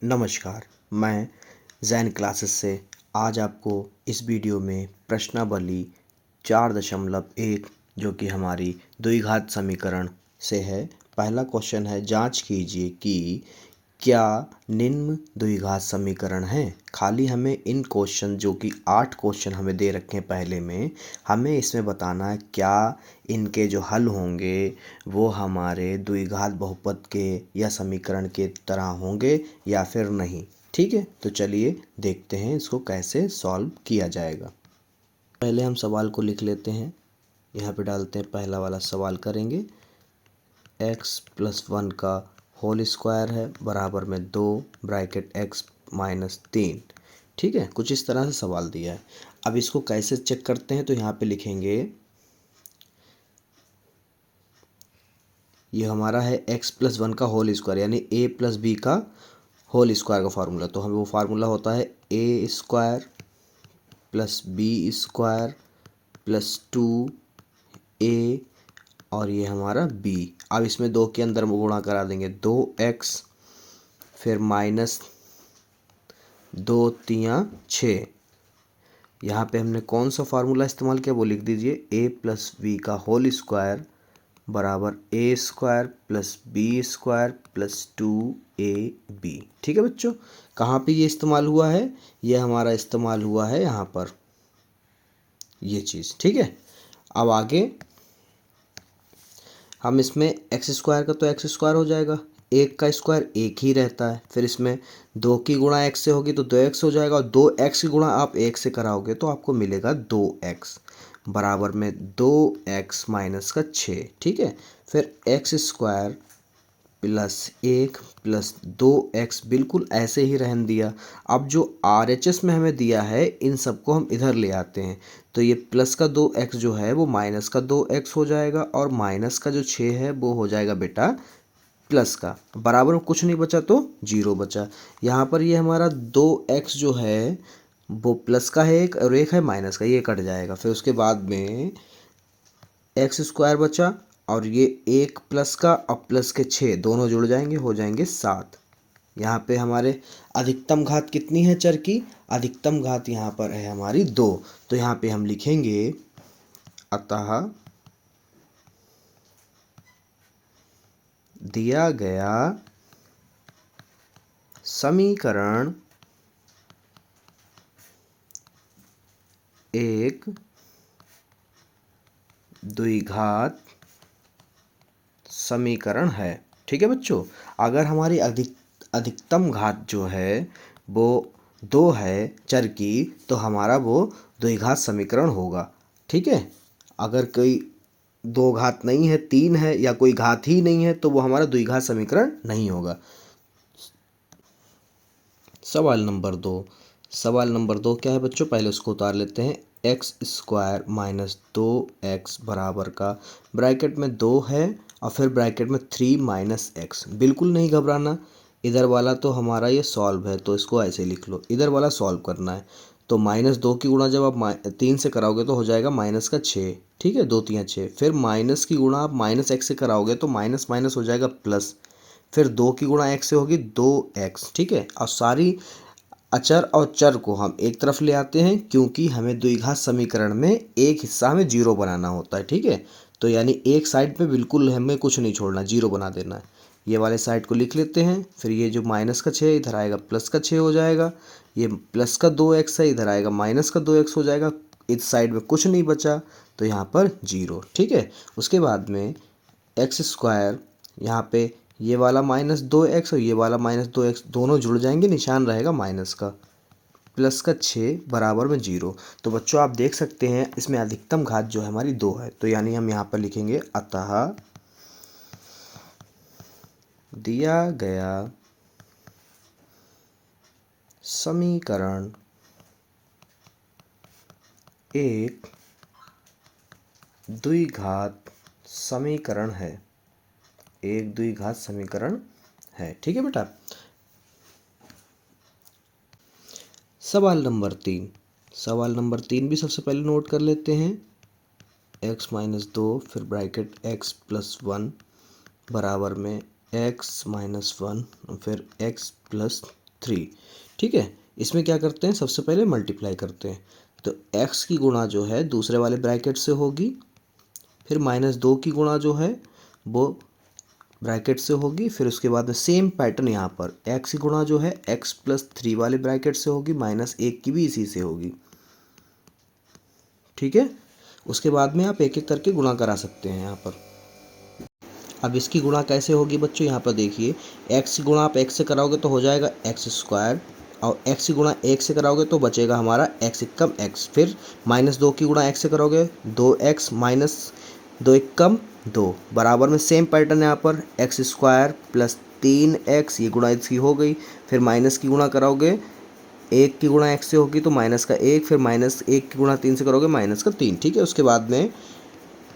नमस्कार, मैं जैन क्लासेस से आज आपको इस वीडियो में प्रश्नावली 4.1 जो कि हमारी द्विघात समीकरण से है। पहला क्वेश्चन है, जांच कीजिए कि क्या निम्न द्विघात समीकरण हैं। खाली हमें इन क्वेश्चन जो कि 8 क्वेश्चन हमें दे रखे हैं पहले में, हमें इसमें बताना है क्या इनके जो हल होंगे वो हमारे द्विघात बहुपद के या समीकरण के तरह होंगे या फिर नहीं। ठीक है, तो चलिए देखते हैं इसको कैसे सॉल्व किया जाएगा। पहले हम सवाल को लिख लेते हैं। यहाँ पे डालते हैं, पहला वाला सवाल करेंगे। x+1 का होल स्क्वायर है बराबर में 2 ब्रैकेट x-3। ठीक है, कुछ इस तरह से सवाल दिया है। अब इसको कैसे चेक करते हैं, तो यहाँ पे लिखेंगे ये हमारा है x+1 का होल स्क्वायर यानी a+b का होल स्क्वायर का फार्मूला। तो हमें वो फार्मूला होता है a² + b² + 2a और ये हमारा b। अब इसमें 2 के अंदर गुणा करा देंगे, 2x फिर -2×3=6। यहाँ पे हमने कौन सा फार्मूला इस्तेमाल किया वो लिख दीजिए, a+b का होल स्क्वायर बराबर a² + b² + 2ab। ठीक है बच्चों, कहाँ पे ये इस्तेमाल हुआ है? ये हमारा इस्तेमाल हुआ है यहाँ पर, ये चीज़। ठीक है, अब आगे हम इसमें x² का तो x² हो जाएगा, 1 का स्क्वायर 1 ही रहता है, फिर इसमें 2 की गुणा x से होगी तो 2x हो जाएगा, और 2x की गुणा आप 1 से कराओगे तो आपको मिलेगा 2x बराबर में 2x - 6। ठीक है, फिर x² + 1 + 2x बिल्कुल ऐसे ही रहने दिया। अब जो RHS में हमें दिया है इन सबको हम इधर ले आते हैं, तो ये प्लस का 2x जो है वो माइनस का 2x हो जाएगा, और माइनस का जो 6 है वो हो जाएगा बेटा प्लस का। बराबर में कुछ नहीं बचा तो 0 बचा। यहाँ पर ये हमारा 2x जो है वो प्लस का है एक, और एक है माइनस का, ये कट जाएगा। फिर उसके बाद में x² बचा, और ये 1 प्लस का और प्लस के 6 दोनों जुड़ जाएंगे, हो जाएंगे 7। यहाँ पे हमारे अधिकतम घात कितनी है चर की? अधिकतम घात यहाँ पर है हमारी 2। तो यहाँ पे हम लिखेंगे, अतः दिया गया समीकरण एक द्विघात समीकरण है। ठीक है बच्चों, अगर हमारी अधिकतम घात जो है वो 2 है चर की, तो हमारा वो द्विघात समीकरण होगा। ठीक है, अगर कोई 2 घात नहीं है, 3 है, या कोई घात ही नहीं है, तो वो हमारा द्विघात समीकरण नहीं होगा। सवाल नंबर 2। सवाल नंबर 2 क्या है बच्चों? पहले उसको उतार लेते हैं। x² - 2x बराबर का ब्रैकेट में 2 है, और फिर ब्रैकेट में 3 - x। बिल्कुल नहीं घबराना, इधर वाला तो हमारा ये सॉल्व है, तो इसको ऐसे लिख लो। इधर वाला सॉल्व करना है, तो -2 की गुणा जब आप 3 से कराओगे तो हो जाएगा -6। ठीक है, 2×3 = 6। फिर माइनस की गुणा आप -x से कराओगे तो माइनस माइनस हो जाएगा प्लस। फिर 2 की गुणा x से होगी 2x। ठीक है, और सारी अचर और चर को हम एक तरफ ले आते हैं, क्योंकि हमें द्विघात समीकरण में एक हिस्सा हमें 0 बनाना होता है। ठीक है, तो यानी एक साइड पे बिल्कुल हमें कुछ नहीं छोड़ना, 0 बना देना है। ये वाले साइड को लिख लेते हैं। फिर ये जो -6 इधर आएगा, +6 हो जाएगा। ये प्लस का 2x है, इधर आएगा -2x हो जाएगा। इस साइड में कुछ नहीं बचा, तो यहाँ पर 0। ठीक है, उसके बाद में x² यहाँ पे ये वाला -2x और ये वाला -2x दोनों जुड़ जाएंगे, निशान रहेगा माइनस का, +6 बराबर में 0। तो बच्चों आप देख सकते हैं इसमें अधिकतम घात जो है हमारी 2 है, तो यानी हम यहाँ पर लिखेंगे, अतः दिया गया समीकरण एक द्विघात समीकरण है। एक द्विघात समीकरण है। ठीक है बेटा। सवाल नंबर 3। सवाल नंबर 3 भी सबसे पहले नोट कर लेते हैं। x - 2 फिर ब्रैकेट x+1 बराबर में x - 1 फिर x + 3। ठीक है, इसमें क्या करते हैं, सबसे पहले मल्टीप्लाई करते हैं। तो x की गुणा जो है दूसरे वाले ब्रैकेट से होगी, फिर -2 की गुणा जो है वो ब्रैकेट से होगी, फिर उसके बाद में सेम पैटर्न यहाँ पर x की गुणा जो है x+3 वाले ब्रैकेट से होगी, -1 की भी इसी से होगी। ठीक है, उसके बाद में आप एक एक करके गुणा करा सकते हैं यहाँ पर। अब इसकी गुणा कैसे होगी बच्चों, यहाँ पर देखिए, x की गुणा आप x से कराओगे तो हो जाएगा x², और x की गुणा 1 से कराओगे तो बचेगा हमारा x कम x, फिर -2 की गुणा x से करोगे 2x माइनस 2 कम 2, बराबर में सेम पैटर्न यहाँ पर x² + 3x, ये गुणा इसकी हो गई, फिर माइनस की गुणा कराओगे 1 की गुणा x से होगी तो -1, फिर -1 की गुणा 3 से करोगे -3। ठीक है, उसके बाद में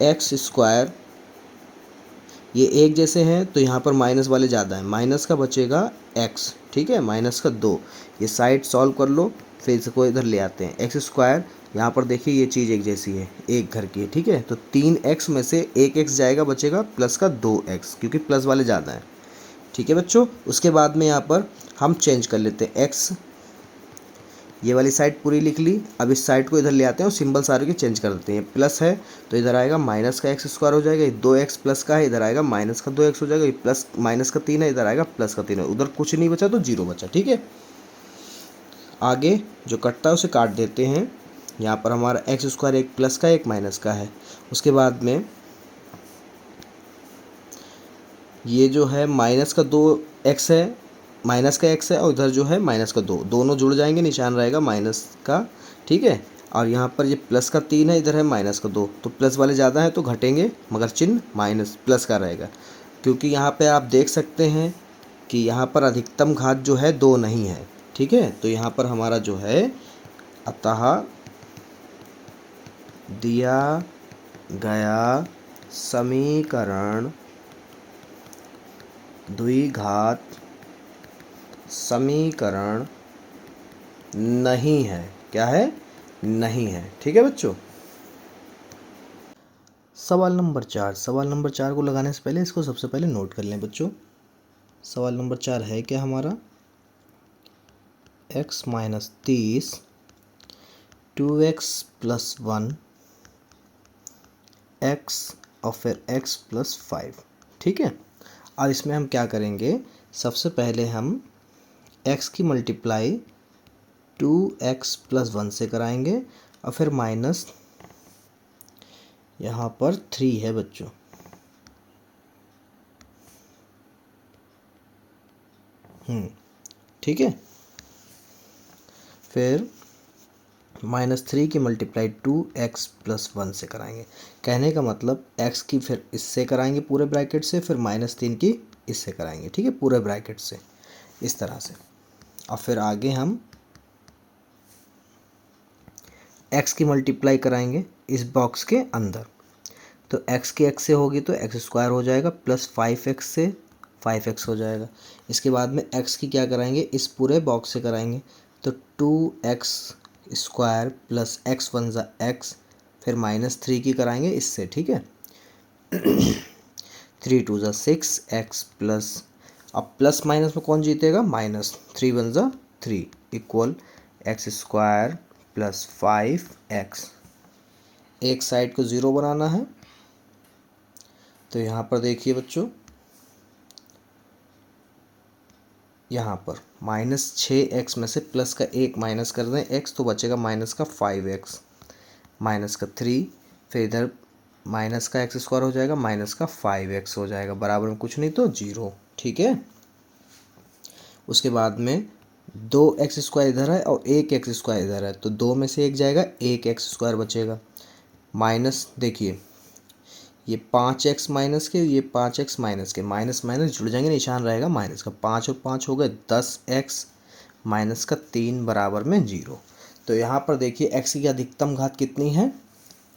x², ये एक जैसे हैं तो यहाँ पर माइनस वाले ज़्यादा हैं, माइनस का बचेगा x। ठीक है, -2, ये साइड सॉल्व कर लो, फिर इसको इधर ले आते हैं। x², यहाँ पर देखिए ये चीज़ एक जैसी है, एक घर की है। ठीक है, तो 3x में से 1x जाएगा, बचेगा प्लस का 2x, क्योंकि प्लस वाले ज़्यादा हैं। ठीक है बच्चों, उसके बाद में यहाँ पर हम चेंज कर लेते हैं x, ये वाली साइड पूरी लिख ली। अब इस साइड को इधर ले आते हैं और सिंबल सारे के चेंज कर देते हैं। प्लस है तो इधर आएगा माइनस का x² हो जाएगा, ये 2x प्लस का है, इधर आएगा माइनस का 2x हो जाएगा, ये प्लस माइनस का 3 है, इधर आएगा प्लस का 3 है, उधर कुछ नहीं बचा तो 0 बचा। ठीक है, आगे जो कटता है उसे काट देते हैं। यहाँ पर हमारा x², एक प्लस का एक माइनस का है। उसके बाद में ये जो है माइनस का 2x है, माइनस का x है, और इधर जो है माइनस का 2, दोनों जुड़ जाएंगे, निशान रहेगा माइनस का। ठीक है, और यहाँ पर ये प्लस का 3 है, इधर है माइनस का 2, तो प्लस वाले ज़्यादा हैं तो घटेंगे, मगर चिन्ह माइनस प्लस का रहेगा, क्योंकि यहाँ पे आप देख सकते हैं कि यहाँ पर अधिकतम घात जो है 2 नहीं है। ठीक है, तो यहाँ पर हमारा जो है, अतः दिया गया समीकरण द्विघात समीकरण नहीं है। क्या है, नहीं है। ठीक है बच्चों, सवाल नंबर 4, सवाल नंबर 4 को लगाने से पहले इसको सबसे पहले नोट कर लें बच्चों। सवाल नंबर 4 है क्या हमारा, x - 30 2x + 1 x और फिर x + 5। ठीक है, और इसमें हम क्या करेंगे, सबसे पहले हम x की मल्टीप्लाई 2x + 1 से कराएंगे, और फिर माइनस यहाँ पर 3 है बच्चों। ठीक है, फिर -3 की मल्टीप्लाई 2x + 1 से कराएंगे। कहने का मतलब x की फिर इससे कराएंगे पूरे ब्रैकेट से, फिर -3 की इससे कराएंगे। ठीक है, पूरे ब्रैकेट से इस तरह से, और फिर आगे हम x की मल्टीप्लाई कराएंगे इस बॉक्स के अंदर। तो x की x से होगी तो x² हो जाएगा, प्लस 5x से 5x हो जाएगा। इसके बाद में x की क्या कराएंगे, इस पूरे बॉक्स से कराएंगे, तो 2x² + x 1 ज़ा x, फिर -3 की कराएंगे इससे। ठीक है, 3 2 ज़ा 6x प्लस, अब प्लस माइनस में कौन जीतेगा, माइनस, 3 1 ज़ा 3 इक्वल x² + 5x। एक साइड को 0 बनाना है, तो यहाँ पर देखिए बच्चों, यहाँ पर -6x में से प्लस का 1 माइनस कर दें x, तो बचेगा माइनस का 5x, माइनस का 3, फिर इधर माइनस का x² हो जाएगा, माइनस का 5x हो जाएगा, बराबर में कुछ नहीं तो 0। ठीक है, उसके बाद में 2x² इधर है और 1x² इधर है, तो 2 में से 1 जाएगा, 1x² बचेगा। माइनस देखिए, ये 5x माइनस के, ये 5x माइनस के, माइनस माइनस जुड़ जाएंगे, निशान रहेगा माइनस का। 5 और 5 हो गए 10x माइनस का 3 बराबर में 0। तो यहाँ पर देखिए x की अधिकतम घात कितनी है,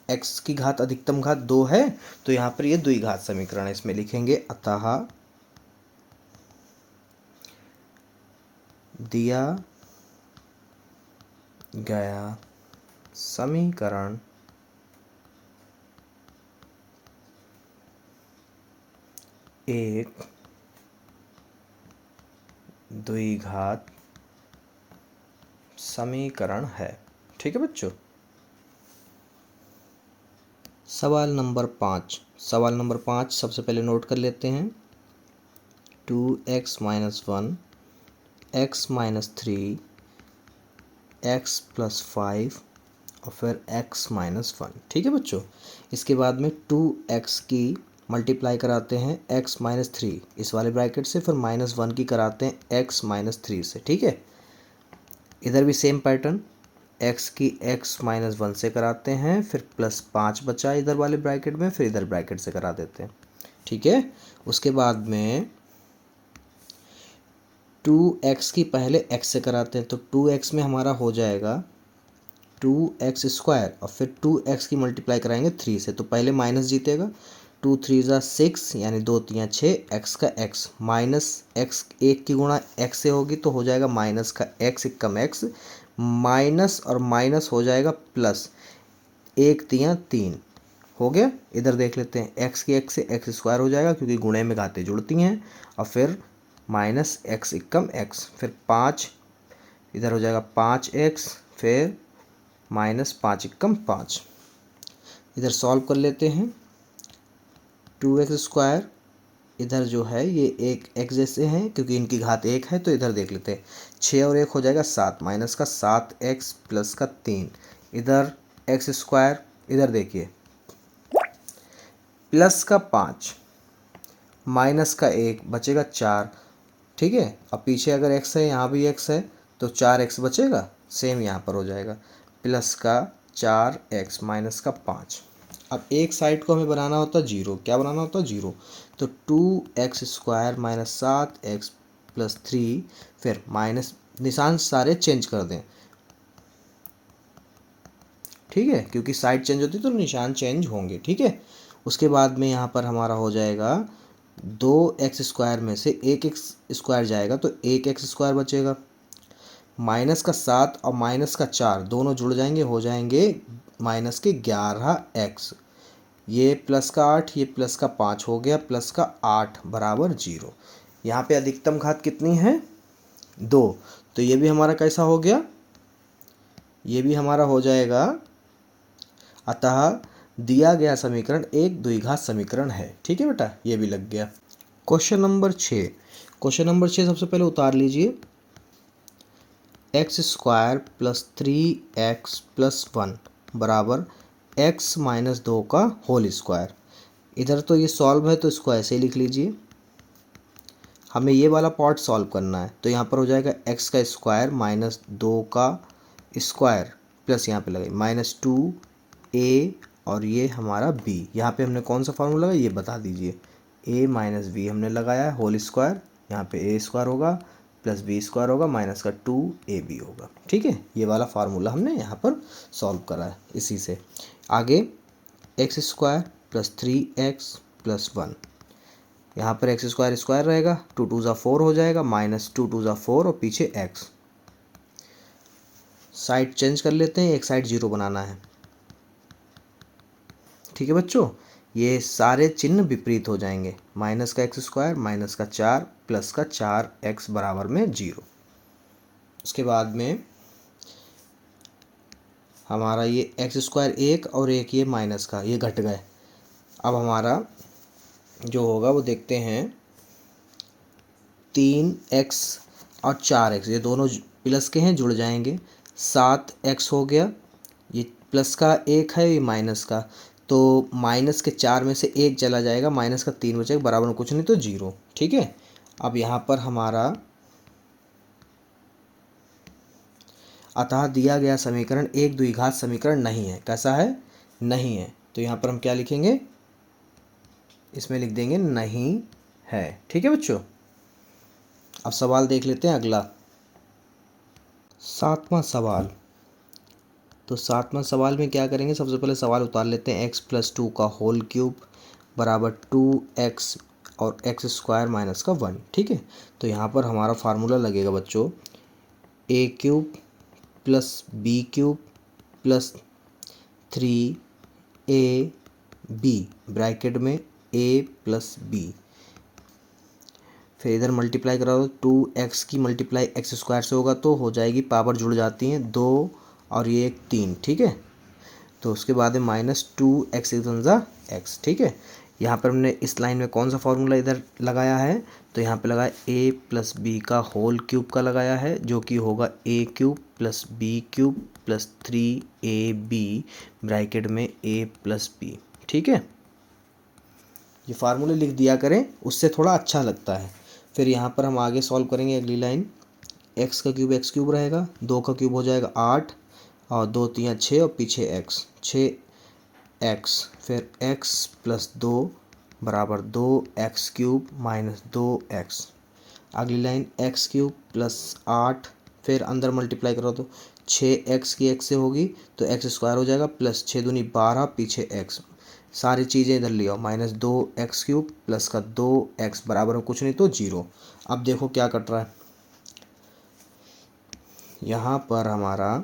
x की घात अधिकतम घात 2 है, तो यहाँ पर ये द्विघात समीकरण है, इसमें लिखेंगे अतः दिया गया समीकरण एक द्विघात समीकरण है। ठीक है बच्चों। सवाल नंबर 5। सवाल नंबर 5 सबसे पहले नोट कर लेते हैं। 2x-1, x-3, x+5 और फिर x-1। ठीक है बच्चों। इसके बाद में 2x की मल्टीप्लाई कराते हैं x-3 इस वाले ब्रैकेट से, फिर -1 की कराते हैं x-3 से। ठीक है। इधर भी सेम पैटर्न, x की x-1 से कराते हैं, फिर +5 बचा इधर वाले ब्रैकेट में, फिर इधर ब्रैकेट से करा देते हैं। ठीक है। उसके बाद में 2x की पहले x से कराते हैं, तो 2x में हमारा हो जाएगा 2x² और फिर 2x की मल्टीप्लाई कराएंगे 3 से, तो पहले माइनस जीतेगा। 2 3 ज़ा 6 यानी 2 3 6, x का x माइनस x, एक की गुणा x से होगी तो हो जाएगा माइनस का x, कम x, माइनस और माइनस हो जाएगा प्लस, 1 3 3 हो गया। इधर देख लेते हैं, x की x से x² हो जाएगा क्योंकि गुणे में घातें जुड़ती हैं, और फिर माइनस x कम x, फिर 5 इधर हो जाएगा 5x, फिर -5 इधर सॉल्व कर लेते हैं। 2x² इधर जो है ये एक x जैसे हैं क्योंकि इनकी घात 1 है, तो इधर देख लेते हैं। 6 और 1 हो जाएगा 7, माइनस का 7x प्लस का 3, इधर x², इधर देखिए प्लस का 5, माइनस का 1 बचेगा 4। ठीक है। अब पीछे अगर x है, यहाँ भी x है, तो 4x बचेगा, सेम यहाँ पर हो जाएगा प्लस का 4x माइनस का 5। अब एक साइड को हमें बनाना होता है 0। क्या बनाना होता है? 0। तो 2x² माइनस 7x प्लस 3, फिर माइनस, निशान सारे चेंज कर दें। ठीक है, क्योंकि साइड चेंज होती है तो निशान चेंज होंगे। ठीक है। उसके बाद में यहाँ पर हमारा हो जाएगा 2x² में से 1x² जाएगा तो 1x² बचेगा, माइनस का 7 और माइनस का 4 दोनों जुड़ जाएंगे, हो जाएंगे माइनस के 11x, ये प्लस का 8, ये प्लस का 5 हो गया, प्लस का 8 बराबर 0। यहाँ पे अधिकतम घात कितनी है? 2। तो ये भी हमारा कैसा हो गया? ये भी हमारा हो जाएगा, अतः दिया गया समीकरण एक द्विघात समीकरण है। ठीक है बेटा, ये भी लग गया। Question number 6। क्वेश्चन नंबर 6 सबसे पहले उतार लीजिए। x² प्लस 3x प्लस 1 बराबर x-2 का होल स्क्वायर। इधर तो ये सॉल्व है तो इसको ऐसे ही लिख लीजिए। हमें ये वाला पार्ट सॉल्व करना है, तो यहाँ पर हो जाएगा x का स्क्वायर माइनस 2 का स्क्वायर प्लस यहाँ पे लगाए -2a और ये हमारा b। यहाँ पे हमने कौन सा फार्मूला लगाया ये बता दीजिए। a माइनस b हमने लगाया है होल स्क्वायर, यहाँ पे a² होगा प्लस b² होगा माइनस का 2ab होगा। ठीक है, ये वाला फार्मूला हमने यहाँ पर सॉल्व करा है। इसी से आगे x² प्लस 3x प्लस 1, यहाँ पर x² स्क्वायर रहेगा, 2 2 ज़ा 4 हो जाएगा, माइनस 2 2 ज़ा 4 और पीछे x। साइड चेंज कर लेते हैं, एक साइड 0 बनाना है। ठीक है बच्चों, ये सारे चिन्ह विपरीत हो जाएंगे, माइनस का x² माइनस का 4 प्लस का 4x बराबर में 0। उसके बाद में हमारा ये x² एक और एक ये माइनस का, ये घट गए। अब हमारा जो होगा वो देखते हैं, 3x और 4x ये दोनों प्लस के हैं, जुड़ जाएंगे, 7x हो गया, ये प्लस का 1 है, ये माइनस का, तो माइनस के 4 में से 1 चला जाएगा, माइनस का 3 बचेगा, बराबर में कुछ नहीं तो 0। ठीक है। अब यहाँ पर हमारा अतः दिया गया समीकरण एक द्विघात समीकरण नहीं है। कैसा है? नहीं है। तो यहाँ पर हम क्या लिखेंगे? इसमें लिख देंगे नहीं है। ठीक है बच्चों। अब सवाल देख लेते हैं अगला, 7वां सवाल। तो 7वां सवाल में क्या करेंगे? सबसे पहले सवाल उतार लेते हैं, x प्लस 2 का होल क्यूब बराबर 2x और x² माइनस का 1। ठीक है। तो यहाँ पर हमारा फार्मूला लगेगा बच्चों, a³ plus b³ plus 3ab bracket में a प्लस b फिर इधर मल्टीप्लाई करा दो, 2x की मल्टीप्लाई एक्स स्क्वायर से होगा तो हो जाएगी, पावर जुड़ जाती हैं 2 और ये एक 3, ठीक है। तो उसके बाद है -2x एक्स, ठीक है। यहाँ पर हमने इस लाइन में कौन सा फॉर्मूला इधर लगाया है, तो यहाँ पे लगाया a प्लस बी का होल क्यूब का लगाया है, जो कि होगा a cube plus B cube plus 3ab bracket में a प्लस बी, ठीक है। ये फार्मूले लिख दिया करें, उससे थोड़ा अच्छा लगता है। फिर यहाँ पर हम आगे सॉल्व करेंगे अगली लाइन। एक्स का क्यूब एक्स क्यूब रहेगा, 2 का क्यूब हो जाएगा 8 और 2 3 6 और पीछे एक्स, 6x। फिर x प्लस 2 बराबर 2x क्यूब माइनस 2x। अगली लाइन x क्यूब प्लस 8, फिर अंदर मल्टीप्लाई करो तो 6x की x से होगी तो x स्क्वायर हो जाएगा, प्लस 6 दूनी 12 पीछे x। सारी चीज़ें इधर ले आओ, -2x क्यूब प्लस का 2x बराबर में कुछ नहीं तो 0। अब देखो क्या कट रहा है, यहाँ पर हमारा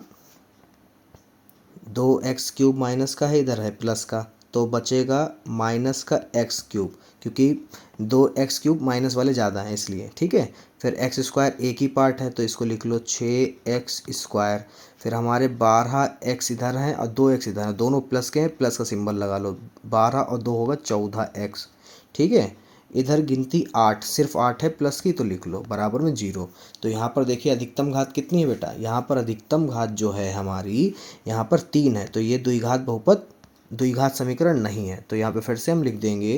2x क्यूब माइनस का है, इधर है प्लस का, तो बचेगा माइनस का x क्यूब, क्योंकि 2x क्यूब माइनस वाले ज़्यादा हैं इसलिए, ठीक है। फिर x स्क्वायर एक ही पार्ट है तो इसको लिख लो 6x स्क्वायर। फिर हमारे 12x इधर हैं और 2x इधर हैं, दोनों प्लस के हैं, प्लस का सिंबल लगा लो, 12 और 2 होगा 14x, ठीक है। इधर गिनती 8, सिर्फ 8 है प्लस की, तो लिख लो बराबर में 0। तो यहाँ पर देखिए अधिकतम घात कितनी है बेटा, यहाँ पर अधिकतम घात जो है हमारी यहाँ पर 3 है, तो ये द्विघात बहुपद द्विघात समीकरण नहीं है। तो यहाँ पे फिर से हम लिख देंगे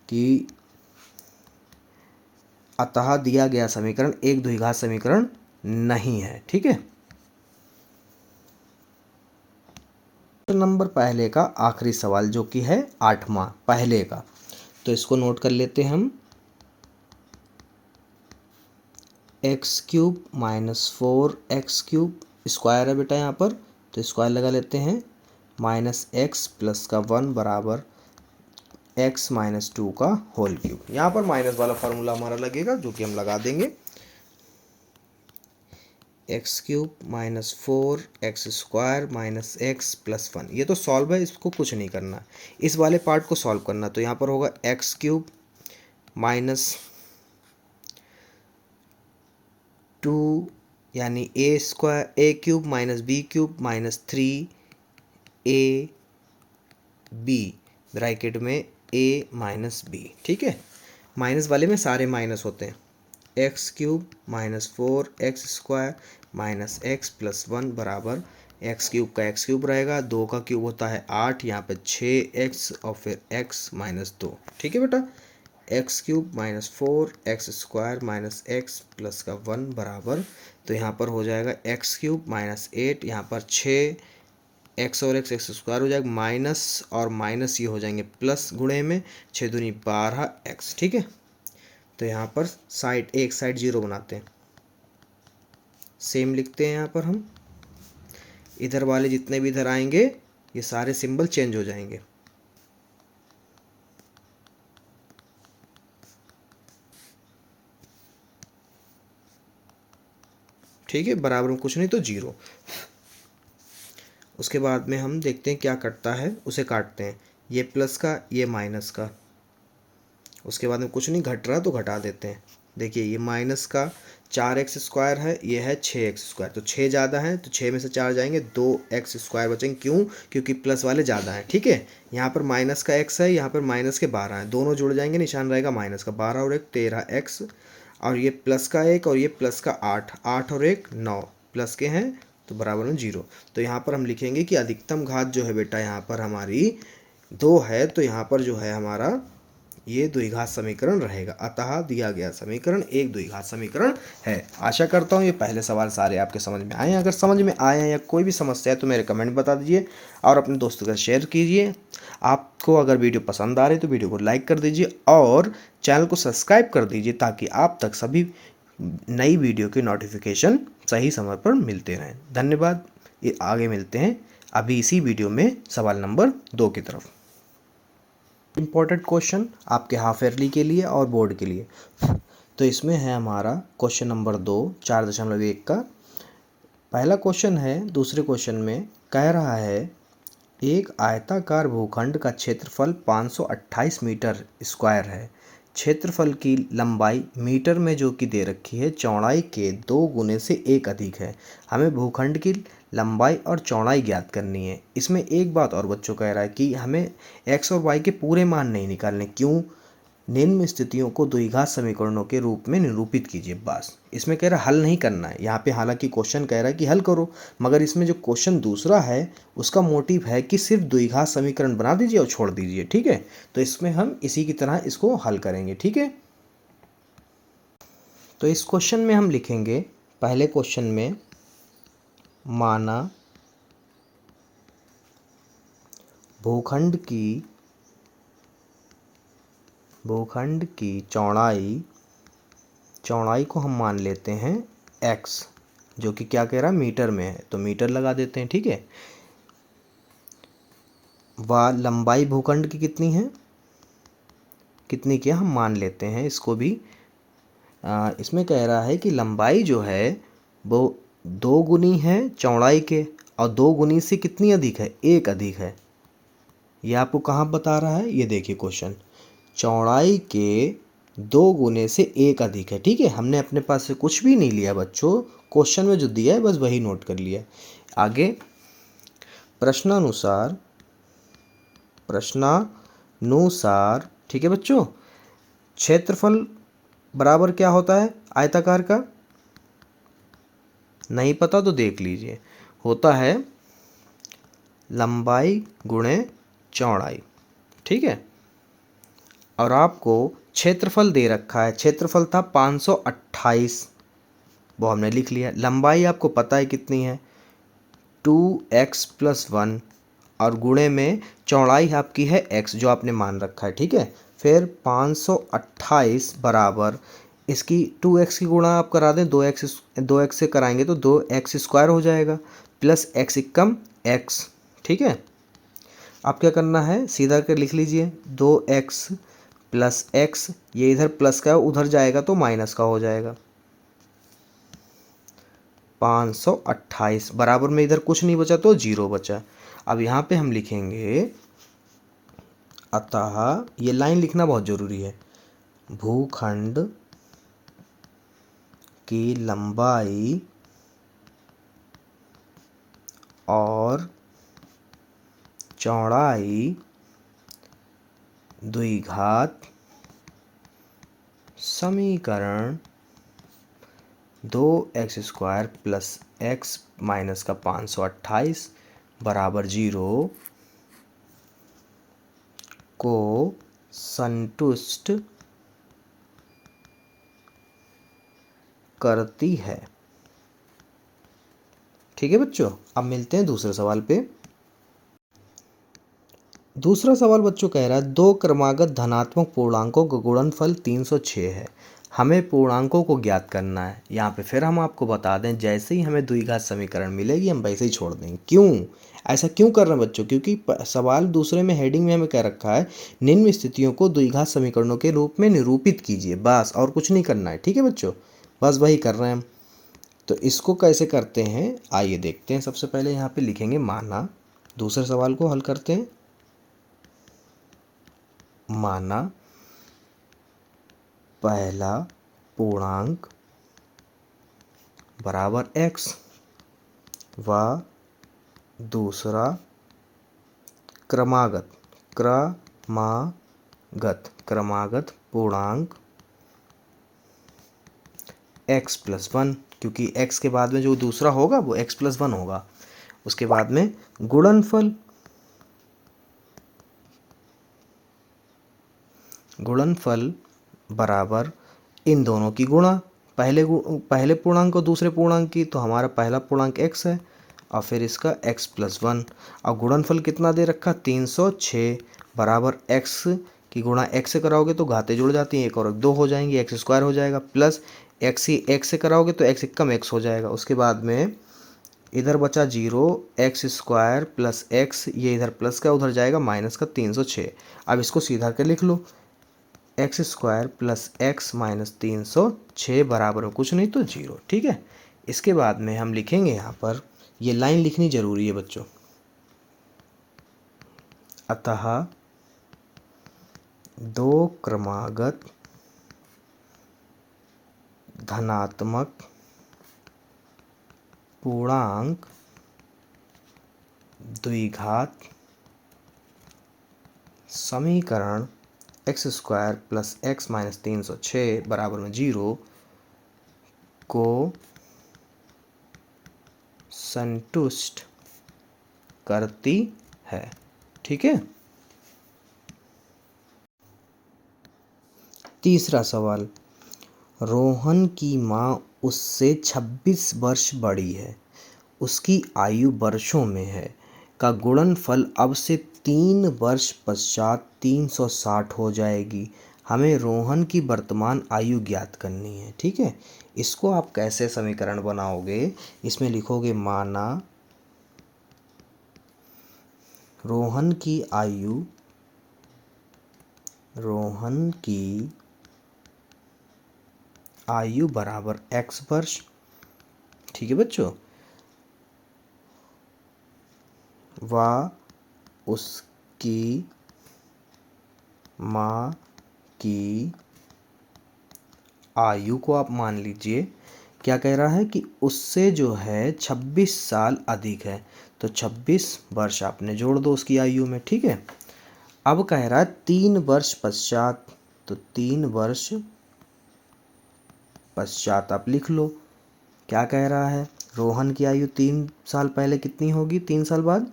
कि अतः दिया गया समीकरण एक द्विघात समीकरण नहीं है, ठीक है। नंबर पहले का आखिरी सवाल जो कि है 8वां पहले का, तो इसको नोट कर लेते हैं हम। X cube minus 4x cube square है बेटा यहाँ पर, तो स्क्वायर लगा लेते हैं, -x प्लस का 1 बराबर x माइनस 2 का होल क्यूब। यहाँ पर माइनस वाला फार्मूला हमारा लगेगा जो कि हम लगा देंगे, x cube minus 4x square minus x plus 1। ये तो सॉल्व है, इसको कुछ नहीं करना, इस वाले पार्ट को सॉल्व करना। तो यहाँ पर होगा एक्स क्यूब माइनस 2 यानी a cube minus b cube minus 3ab bracket में a माइनस b, ठीक है। माइनस वाले में सारे माइनस होते हैं। X cube minus 4x square minus x plus 1 बराबर एक्स क्यूब का एक्स क्यूब रहेगा, 2 का क्यूब होता है 8, यहाँ पे 6x और फिर x माइनस 2, ठीक है बेटा। X cube minus 4x square minus x plus का 1 बराबर, तो यहाँ पर हो जाएगा एक्स क्यूब माइनस 8, यहाँ पर 6x और x स्क्वायर हो जाएगा, माइनस और माइनस ये हो जाएंगे प्लस गुणे में, 6 दूनी 12x, ठीक है। तो यहाँ पर साइड एक साइड 0 बनाते हैं, सेम लिखते हैं यहाँ पर हम। इधर वाले जितने भी इधर आएंगे ये सारे सिंबल चेंज हो जाएंगे, ठीक है, बराबर में कुछ नहीं तो 0। उसके बाद में हम देखते हैं क्या कटता है, उसे काटते हैं, ये प्लस का ये माइनस का। उसके बाद में कुछ नहीं घट रहा तो घटा देते हैं। देखिए ये माइनस का 4x स्क्वायर है, ये है 6x स्क्वायर, तो 6 ज़्यादा है तो 6 में से 4 जाएंगे, 2x स्क्वायर बचेंगे, क्यों, क्योंकि प्लस वाले ज़्यादा हैं, ठीक है। यहाँ पर माइनस का x है, यहाँ पर माइनस के 12 हैं, दोनों जुड़ जाएंगे, निशान रहेगा माइनस का, 12 और 1 13x, और ये प्लस का 1 और ये प्लस का 8, 8 और 1 9 प्लस के हैं तो बराबर में 0। तो यहाँ पर हम लिखेंगे कि अधिकतम घात जो है बेटा यहाँ पर हमारी 2 है, तो यहाँ पर जो है हमारा ये द्विघात समीकरण रहेगा, अतः दिया गया समीकरण एक द्विघात समीकरण है। आशा करता हूँ ये पहले सवाल सारे आपके समझ में आए हैं। अगर समझ में आए हैं या कोई भी समस्या है तो मेरे कमेंट बता दीजिए और अपने दोस्तों के साथ शेयर कीजिए। आपको अगर वीडियो पसंद आ रही तो वीडियो को लाइक कर दीजिए और चैनल को सब्सक्राइब कर दीजिए, ताकि आप तक सभी नई वीडियो के नोटिफिकेशन सही समय पर मिलते रहें। धन्यवाद, ये आगे मिलते हैं अभी इसी वीडियो में सवाल नंबर 2 की तरफ। इम्पोर्टेंट क्वेश्चन आपके हाफ ईयरली के लिए और बोर्ड के लिए। तो इसमें है हमारा क्वेश्चन नंबर 2 4.1 का पहला क्वेश्चन है। दूसरे क्वेश्चन में कह रहा है एक आयताकार भूखंड का क्षेत्रफल 528 मीटर स्क्वायर है, क्षेत्रफल की लंबाई मीटर में जो कि दे रखी है चौड़ाई के 2 गुने से 1 अधिक है। हमें भूखंड की लंबाई और चौड़ाई ज्ञात करनी है। इसमें एक बात और बच्चों कह रहा है कि हमें x और y के पूरे मान नहीं निकालने। क्यों? निम्न स्थितियों को द्विघात समीकरणों के रूप में निरूपित कीजिए। बस इसमें कह रहा है हल नहीं करना है। यहाँ पे हालांकि क्वेश्चन कह रहा है कि हल करो, मगर इसमें जो क्वेश्चन दूसरा है उसका मोटिव है कि सिर्फ द्विघात समीकरण बना दीजिए और छोड़ दीजिए। ठीक है, तो इसमें हम इसी की तरह इसको हल करेंगे। ठीक है, तो इस क्वेश्चन में हम लिखेंगे, पहले क्वेश्चन में माना भूखंड की चौड़ाई को हम मान लेते हैं x, जो कि क्या कह रहा है मीटर में है, तो मीटर लगा देते हैं। ठीक है, व लंबाई भूखंड की कितनी है, कितनी क्या हम मान लेते हैं इसको भी। इसमें कह रहा है कि लंबाई जो है वो 2 गुनी है चौड़ाई के, और 2 गुनी से कितनी अधिक है, 1 अधिक है। ये आपको कहाँ बता रहा है, ये देखिए क्वेश्चन, चौड़ाई के 2 गुने से 1 अधिक है। ठीक है, हमने अपने पास से कुछ भी नहीं लिया बच्चों, क्वेश्चन में जो दिया है बस वही नोट कर लिया। आगे प्रश्नानुसार, ठीक है बच्चों, क्षेत्रफल बराबर क्या होता है आयताकार का, नहीं पता तो देख लीजिए, होता है लंबाई गुणे चौड़ाई। ठीक है, और आपको क्षेत्रफल दे रखा है, क्षेत्रफल था 528, वो हमने लिख लिया। लंबाई आपको पता है कितनी है, 2x+1, और गुणे में चौड़ाई आपकी है x, जो आपने मान रखा है। ठीक है, फिर 528 बराबर इसकी 2x की गुणा आप करा दें, 2x से कराएंगे तो 2x² हो जाएगा, प्लस x एकम x। ठीक है, आप क्या करना है, सीधा कर लिख लीजिए, 2x + x, ये इधर प्लस का उधर जाएगा तो माइनस का हो जाएगा। 528 बराबर में इधर कुछ नहीं बचा तो 0 बचा। अब यहाँ पे हम लिखेंगे, अतः ये लाइन लिखना बहुत ज़रूरी है, भूखंड की लंबाई और चौड़ाई द्विघात समीकरण 2x² + x माइनस का 528 बराबर 0 को संतुष्ट करती है। ठीक है बच्चों, अब मिलते हैं दूसरे सवाल पे। दूसरा सवाल बच्चों कह रहा है, 2 क्रमागत धनात्मक पूर्णांकों का गुणनफल 306 है, हमें पूर्णांकों को ज्ञात करना है। यहाँ पे फिर हम आपको बता दें, जैसे ही हमें द्विघात समीकरण मिलेगी हम वैसे ही छोड़ देंगे। क्यों ऐसा क्यों कर रहे हैं बच्चों, क्योंकि सवाल दूसरे में हेडिंग में हमें कह रखा है निम्न स्थितियों को द्विघात समीकरणों के रूप में निरूपित कीजिए, बस और कुछ नहीं करना है। ठीक है बच्चों, बस वही कर रहे हैं हम। तो इसको कैसे करते हैं आइए देखते हैं। सबसे पहले यहाँ पे लिखेंगे माना, दूसरे सवाल को हल करते हैं। माना पहला पूर्णांक बराबर x व दूसरा क्रमागत पूर्णांक x+1, क्योंकि x के बाद में जो दूसरा होगा वो x+1 होगा। उसके बाद में गुणनफल बराबर इन दोनों की गुणा, पहले पूर्णांक और दूसरे पूर्णांक की, तो हमारा पहला पूर्णांक x है और फिर इसका x+1, और गुणनफल कितना दे रखा, 306 बराबर x की गुणा x से कराओगे तो घाते जुड़ जाती हैं, 1 और 2 हो जाएंगी, x² हो जाएगा, प्लस x ही x से कराओगे तो x एकम x हो जाएगा। उसके बाद में इधर बचा 0, x² + x, ये इधर प्लस का उधर जाएगा माइनस का 306। अब इसको सीधा कर लिख लो, x² + x माइनस 306 बराबर हो कुछ नहीं तो 0। ठीक है, इसके बाद में हम लिखेंगे, यहाँ पर ये लाइन लिखनी जरूरी है बच्चों, अतः 2 क्रमागत धनात्मक पूर्णांक द्विघात समीकरण x square plus x minus 306 बराबर में 0 को संतुष्ट करती है। ठीक है। तीसरा सवाल, रोहन की माँ उससे 26 वर्ष बड़ी है, उसकी आयु वर्षों में है का गुणनफल अब से 3 वर्ष पश्चात 360 हो जाएगी। हमें रोहन की वर्तमान आयु ज्ञात करनी है। ठीक है। इसको आप कैसे समीकरण बनाओगे, इसमें लिखोगे माना रोहन की आयु बराबर x वर्ष। ठीक है बच्चों। व उसकी माँ की आयु को आप मान लीजिए, क्या कह रहा है कि उससे जो है 26 साल अधिक है, तो 26 वर्ष आपने जोड़ दो उसकी आयु में। ठीक है। अब कह रहा है 3 वर्ष पश्चात, तो 3 वर्ष पश्चात आप लिख लो। क्या कह रहा है, रोहन की आयु 3 साल पहले कितनी होगी, 3 साल बाद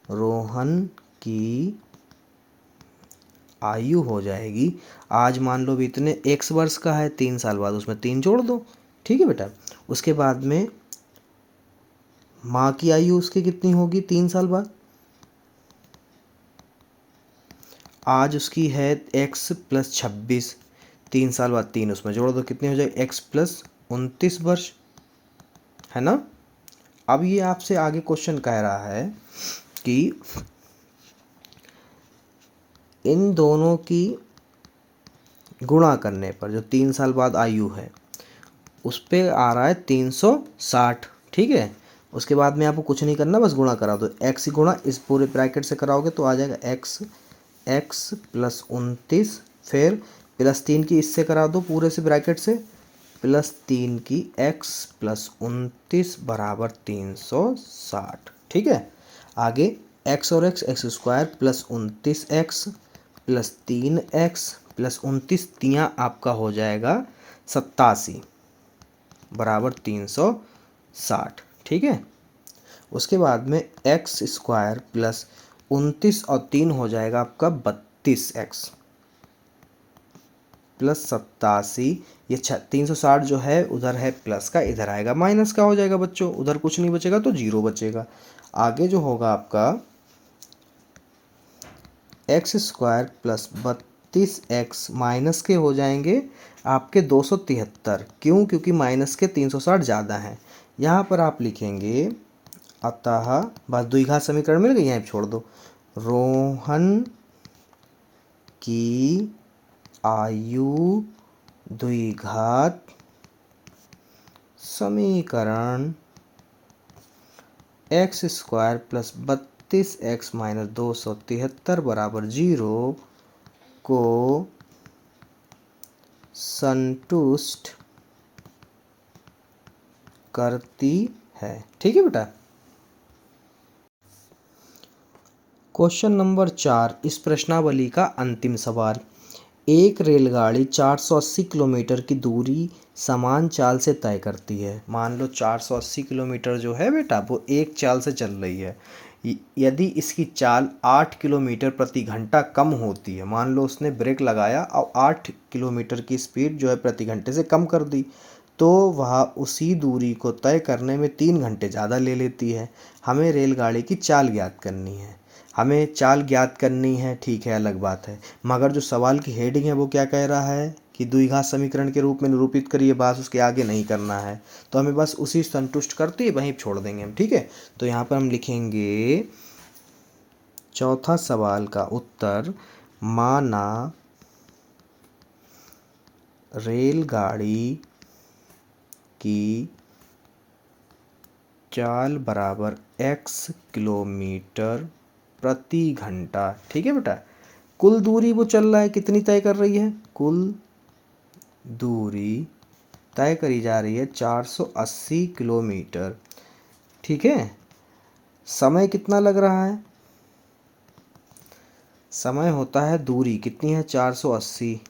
रोहन की आयु हो जाएगी, आज मान लो भी इतने x वर्ष का है, 3 साल बाद उसमें 3 जोड़ दो। ठीक है बेटा। उसके बाद में माँ की आयु उसकी कितनी होगी 3 साल बाद, आज उसकी है x प्लस 26, 3 साल बाद 3 उसमें जोड़ दो, कितनी हो जाएगी x प्लस 29 वर्ष, है ना। अब ये आपसे आगे क्वेश्चन कह रहा है कि इन दोनों की गुणा करने पर जो 3 साल बाद आयु है उस पे आ रहा है 360। ठीक है। उसके बाद में आपको कुछ नहीं करना, बस गुणा करा दो, x ही गुणा इस पूरे ब्रैकेट से कराओगे तो आ जाएगा x प्लस 29, फिर प्लस 3 की इससे करा दो पूरे से ब्रैकेट से, प्लस 3 की x प्लस 29 बराबर 360। ठीक है। आगे x और x square plus 29x plus 3x plus 29 तियाँ आपका हो जाएगा 87 बराबर 360। ठीक है। उसके बाद में x स्क्वायर प्लस 29 और 3 हो जाएगा आपका 32x प्लस 87। ये 360 जो है उधर है प्लस का, इधर आएगा माइनस का हो जाएगा बच्चों, उधर कुछ नहीं बचेगा तो 0 बचेगा। आगे जो होगा आपका x square plus 32x minus के हो जाएंगे आपके 273। क्यों? क्योंकि माइनस के 360 ज़्यादा हैं। यहाँ पर आप लिखेंगे अतः, बस द्विघात समीकरण मिल गई, यहाँ छोड़ दो, रोहन की आयु द्विघात समीकरण x square plus 32x minus 273 बराबर 0 को संतुष्ट करती है। ठीक है बेटा। क्वेश्चन नंबर 4, इस प्रश्नावली का अंतिम सवाल। एक रेलगाड़ी 480 किलोमीटर की दूरी समान चाल से तय करती है। मान लो 480 किलोमीटर जो है बेटा वो एक चाल से चल रही है। यदि इसकी चाल 8 किलोमीटर प्रति घंटा कम होती है, मान लो उसने ब्रेक लगाया और 8 किलोमीटर की स्पीड जो है प्रति घंटे से कम कर दी, तो वह उसी दूरी को तय करने में 3 घंटे ज़्यादा ले लेती है। हमें रेलगाड़ी की चाल ज्ञात करनी है। हमें चाल ज्ञात करनी है, ठीक है, अलग बात है, मगर जो सवाल की हेडिंग है वो क्या कह रहा है कि द्विघात समीकरण के रूप में निरूपित करिए, बस उसके आगे नहीं करना है, तो हमें बस उसी संतुष्ट करते ही वहीं छोड़ देंगे हम। ठीक है। तो यहाँ पर हम लिखेंगे चौथा सवाल का उत्तर, माना रेलगाड़ी की चाल बराबर x किलोमीटर प्रति घंटा। ठीक है बेटा। कुल दूरी वो चल रहा है कितनी तय कर रही है, कुल दूरी तय करी जा रही है 480 किलोमीटर। ठीक है, समय कितना लग रहा है? समय होता है दूरी कितनी है 480,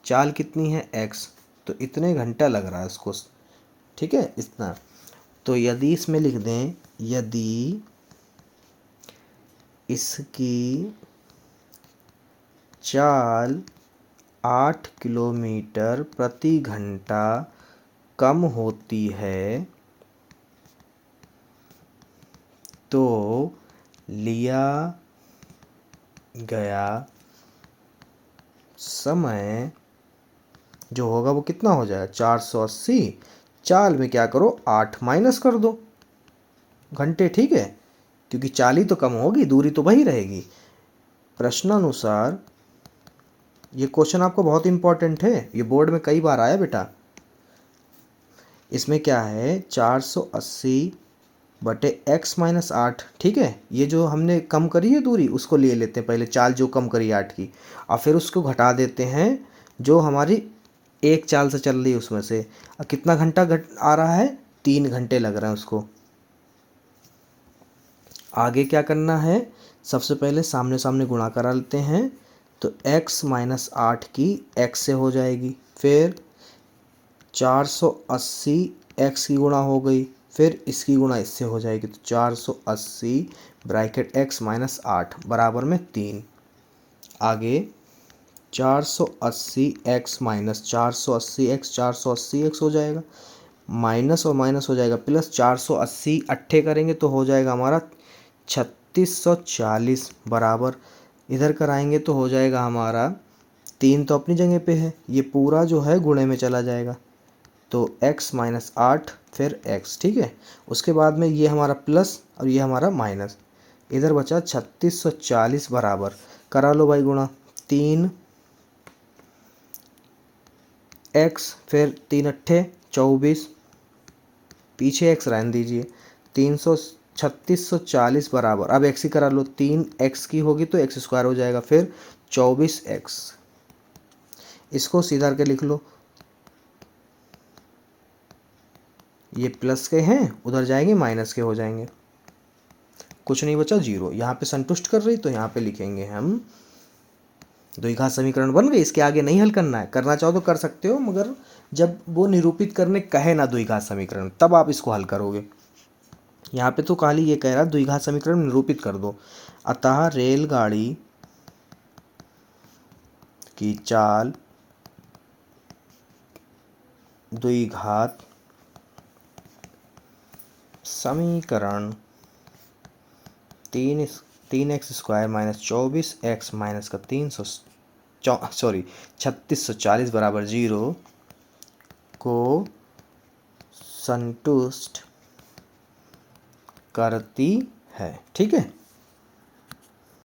चाल कितनी है x, तो इतने घंटा लग रहा है उसको। ठीक है, इतना। तो यदि इसमें लिख दें, यदि इसकी चाल 8 किलोमीटर प्रति घंटा कम होती है तो लिया गया समय जो होगा वो कितना हो जाएगा 480। चाल में क्या करो 8 माइनस कर दो घंटे। ठीक है, क्योंकि चाल ही तो कम होगी, दूरी तो वही रहेगी। प्रश्नानुसार ये क्वेश्चन आपको बहुत इंपॉर्टेंट है, ये बोर्ड में कई बार आया बेटा। इसमें क्या है 480 बटे x माइनस 8। ठीक है, ये जो हमने कम करी है दूरी उसको ले लेते हैं पहले, चाल जो कम करी 8 की, और फिर उसको घटा देते हैं जो हमारी एक चाल से चल रही है उसमें से। अब कितना घंटा घट आ रहा है, 3 घंटे लग रहे हैं उसको। आगे क्या करना है, सबसे पहले सामने सामने गुणा करा लेते हैं, तो x माइनस 8 की x से हो जाएगी, फिर 480 x की गुणा हो गई, फिर इसकी गुणा इससे हो जाएगी, तो 480 ब्रैकेट x माइनस 8 बराबर में 3। आगे 480 x माइनस 480 x 480 x हो जाएगा, माइनस और माइनस हो जाएगा प्लस, 480 अट्ठे करेंगे तो हो जाएगा हमारा 3640 बराबर, इधर कराएंगे तो हो जाएगा हमारा 3 तो अपनी जगह पे है, ये पूरा जो है गुणे में चला जाएगा, तो x माइनस 8 फिर x। ठीक है, उसके बाद में ये हमारा प्लस और ये हमारा माइनस, इधर बचा 3640 बराबर, करा लो भाई गुणा, 3 x फिर 3 अट्ठे 24, पीछे x रहने दीजिए, 3640 बराबर, अब x ही करा लो, 3 x की होगी तो x स्क्वायर हो जाएगा, फिर 24x, इसको सीधा करके लिख लो, ये प्लस के हैं उधर जाएंगे माइनस के हो जाएंगे, कुछ नहीं बचा 0, यहाँ पे संतुष्ट कर रही तो यहाँ पे लिखेंगे हम द्विघात समीकरण बन गए। इसके आगे नहीं हल करना है, करना चाहो तो कर सकते हो, मगर जब वो निरूपित करने कहे ना द्विघात समीकरण तब आप इसको हल करोगे। यहाँ पे तो खाली ये कह रहा है द्विघात समीकरण निरूपित कर दो। अतः रेलगाड़ी की चाल द्विघात समीकरण 3x square minus 24x minus का 3640 बराबर 0 को संतुष्ट करती है। ठीक है।